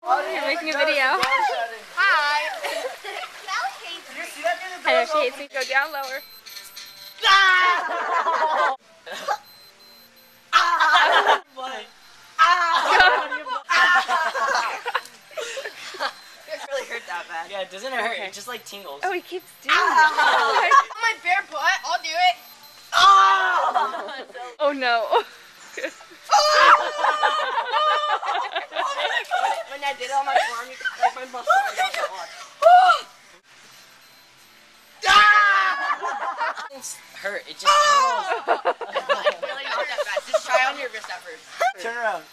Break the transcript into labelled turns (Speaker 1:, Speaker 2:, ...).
Speaker 1: You're making a video.
Speaker 2: Hi.
Speaker 1: I know she hates me. Go down lower.
Speaker 2: It really hurt that bad.
Speaker 3: Yeah, it doesn't hurt. It just like tingles.
Speaker 1: Oh, he keeps doing it.
Speaker 2: My bare butt. I'll do it.
Speaker 1: Oh no.
Speaker 2: When I did it on my forearm, like my muscle got so hard.
Speaker 3: It doesn't hurt. It just tingles.
Speaker 2: Like really not that bad. Just try on your wrist at first.
Speaker 3: Turn around.